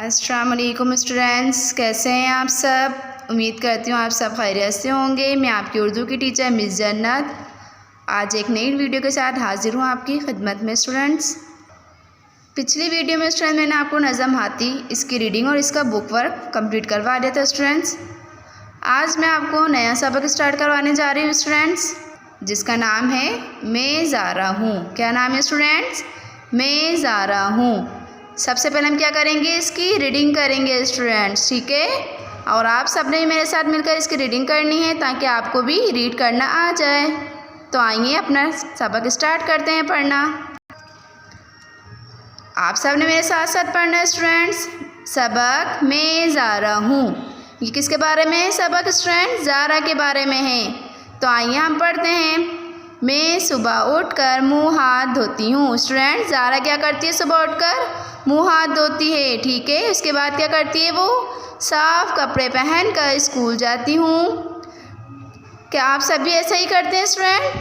अस्सलाम वालेकुम स्टूडेंट्स, कैसे हैं आप सब। उम्मीद करती हूँ आप सब खैरियत से होंगे। मैं आपकी उर्दू की टीचर मिस जन्नत आज एक नई वीडियो के साथ हाजिर हूँ आपकी खिदमत में। स्टूडेंट्स, पिछली वीडियो में स्टूडेंट मैंने आपको नज़म हाथी इसकी रीडिंग और इसका बुक वर्क कंप्लीट करवा दिया था। स्टूडेंट्स, आज मैं आपको नया सबक स्टार्ट करवाने जा रही हूँ स्टूडेंट्स, जिसका नाम है मैं ज़ारा हूँ। क्या नाम है स्टूडेंट्स? मैं ज़ारा हूँ। सबसे पहले हम क्या करेंगे, इसकी रीडिंग करेंगे स्टूडेंट्स, ठीक है। और आप सब ने मेरे साथ मिलकर इसकी रीडिंग करनी है ताकि आपको भी रीड करना आ जाए। तो आइए अपना सबक स्टार्ट करते हैं पढ़ना। आप सब ने मेरे साथ साथ पढ़ना है स्टूडेंट्स। सबक मैं ज़ारा हूँ, ये किसके बारे में है सबक स्टूडेंट्स? ज़ारा के बारे में है। तो आइए हम पढ़ते हैं। मैं सुबह उठकर मुँह हाथ धोती हूँ। स्टूडेंट, ज़ारा क्या करती है? सुबह उठकर मुँह हाथ धोती है, ठीक है। उसके बाद क्या करती है? वो साफ कपड़े पहनकर स्कूल जाती हूँ। क्या आप सभी ऐसा ही करते हैं स्टूडेंट?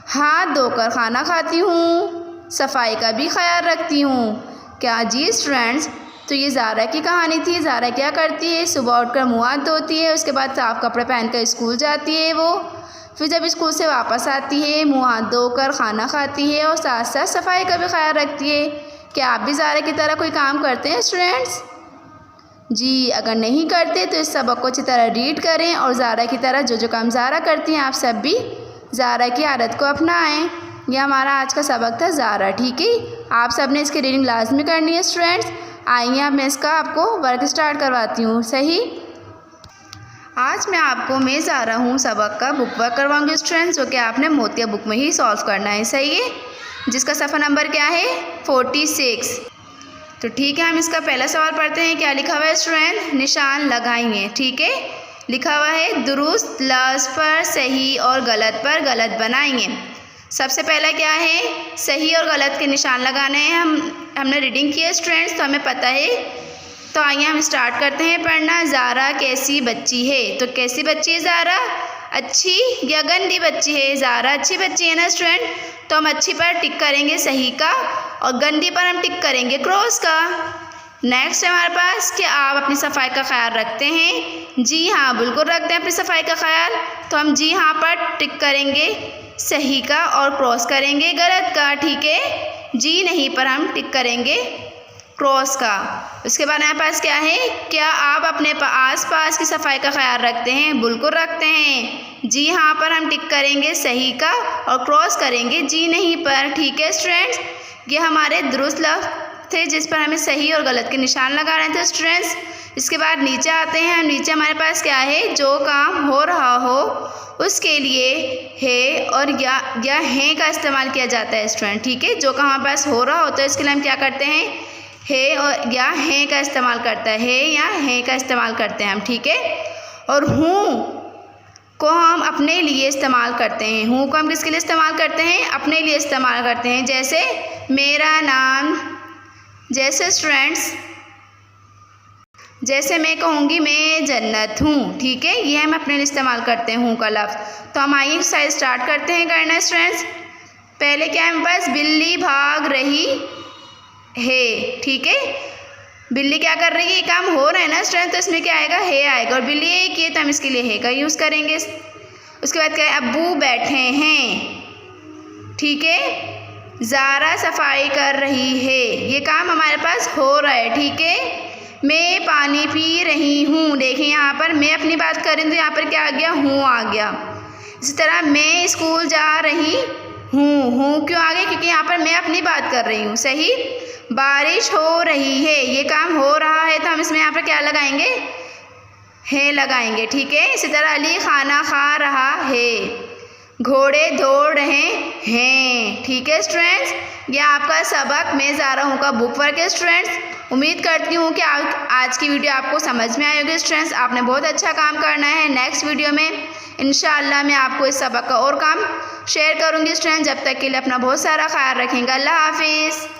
हाथ धोकर खाना खाती हूँ, सफाई का भी ख्याल रखती हूँ। क्या जी स्टूडेंट्स, तो ये ज़ारा की कहानी थी। ज़ारा क्या करती है? सुबह उठकर मुँह हाथ धोती है, उसके बाद साफ कपड़े पहनकर स्कूल जाती है वो। फिर जब स्कूल से वापस आती है, मुँह हाथ धोकर खाना खाती है और साथ साथ सफाई का भी ख्याल रखती है। क्या आप भी ज़ारा की तरह कोई काम करते हैं स्टूडेंट्स? जी, अगर नहीं करते तो इस सबक को अच्छी तरह रीड करें और ज़ारा की तरह जो जो काम ज़ारा करती हैं आप सब भी ज़ारा की आदत को अपनाएं। यह हमारा आज का सबक था ज़ारा, ठीक है। आप सब ने इसकी रीडिंग लाजमी करनी है स्टूडेंट्स। आइए अब मैं इसका आपको वर्क स्टार्ट करवाती हूँ, सही। आज मैं आपको मैं ज़ारा हूँ सबक का बुक वर्क करवाऊँगी स्टूडेंट्स, जो कि आपने मोतिया बुक में ही सॉल्व करना है, सही है। जिसका सफ़ा नंबर क्या है? 46। तो ठीक है, हम इसका पहला सवाल पढ़ते हैं। क्या लिखा हुआ है स्टूडेंट? निशान लगाएंगे, ठीक है। लिखा हुआ है दुरुस्त लफ्ज़ पर सही और गलत पर गलत बनाएंगे। सबसे पहला क्या है? सही और गलत के निशान लगाने हैं। हमने रीडिंग की है स्टूडेंट्स, तो हमें पता है। तो आइए हम स्टार्ट करते हैं पढ़ना। ज़ारा कैसी बच्ची है? तो कैसी बच्ची है ज़ारा? अच्छी या गंदी बच्ची है? ज़ारा अच्छी बच्ची है ना स्टूडेंट, तो हम अच्छी पर टिक करेंगे सही का, और गंदी पर हम टिक करेंगे क्रॉस का। नेक्स्ट है हमारे पास कि आप अपनी सफाई का ख्याल रखते हैं। जी हाँ, बिल्कुल रखते हैं अपनी सफाई का ख्याल, तो हम जी हाँ पर टिक करेंगे सही का और क्रॉस करेंगे गलत का, ठीक है। जी नहीं पर हम टिक करेंगे क्रॉस का। उसके बाद हमारे पास क्या है? क्या आप अपने आस पास की सफाई का ख्याल रखते हैं? बिल्कुल रखते हैं। जी हाँ पर हम टिक करेंगे सही का और क्रॉस करेंगे जी नहीं पर, ठीक है स्टूडेंट्स। ये हमारे दुरुस्त लफ्ज़ थे जिस पर हमें सही और गलत के निशान लगाने थे स्टूडेंट्स। इसके बाद नीचे आते हैं हम। नीचे हमारे पास क्या है? जो काम हो रहा हो उसके लिए है और या है का इस्तेमाल किया जाता है स्टूडेंट, ठीक है। जो काम हमारे पास हो रहा होता है इसके लिए हम क्या करते हैं? है और या है का इस्तेमाल करता है, या है का इस्तेमाल करते हैं हम, ठीक है। और हूँ को हम अपने लिए इस्तेमाल करते हैं। हूँ को हम किसके लिए इस्तेमाल करते हैं? अपने लिए इस्तेमाल करते हैं। जैसे मेरा नाम, जैसे स्टूडेंट्स, जैसे मैं कहूँगी मैं जन्नत हूँ, ठीक है। ये हम अपने लिए इस्तेमाल करते हैं हूँ का लफ्ज़। तो हम आइए एक्सरसाइज स्टार्ट करते हैं करना स्टूडेंट्स। पहले क्या है हमारे पास? बिल्ली भाग रही है, ठीक है। बिल्ली क्या कर रही है? ये काम हो रहा है ना स्टूडेंट, तो इसमें क्या आएगा? है आएगा। और बिल्ली एक ये, तो हम इसके लिए है का यूज़ करेंगे। उसके बाद क्या है? अब्बू बैठे हैं, ठीक है। ज़ारा सफाई कर रही है, ये काम हमारे पास हो रहा है, ठीक है। मैं पानी पी रही हूँ, देखिए यहाँ पर मैं अपनी बात कर रही हूँ तो यहाँ पर क्या आ गया? हूँ आ गया। इसी तरह मैं स्कूल जा रही हूँ क्यों आ गया? क्योंकि यहाँ पर मैं अपनी बात कर रही हूँ, सही। बारिश हो रही है, ये काम हो रहा है, तो हम इसमें यहाँ पर क्या लगाएंगे? है लगाएंगे, ठीक है। इसी तरह अली खाना खा रहा है, घोड़े दौड़ रहे हैं, ठीक है स्टूडेंट्स। यह आपका सबक मैं ज़ारा हूँ का बुक वर्क है स्टूडेंट्स। उम्मीद करती हूँ कि आज की वीडियो आपको समझ में आई होगी स्टूडेंट्स। आपने बहुत अच्छा काम करना है। नेक्स्ट वीडियो में इंशाअल्लाह मैं आपको इस सबक का और काम शेयर करूँगी स्टूडेंट्स। जब तक के लिए अपना बहुत सारा ख्याल रखेंगे। अल्लाह हाफिज़।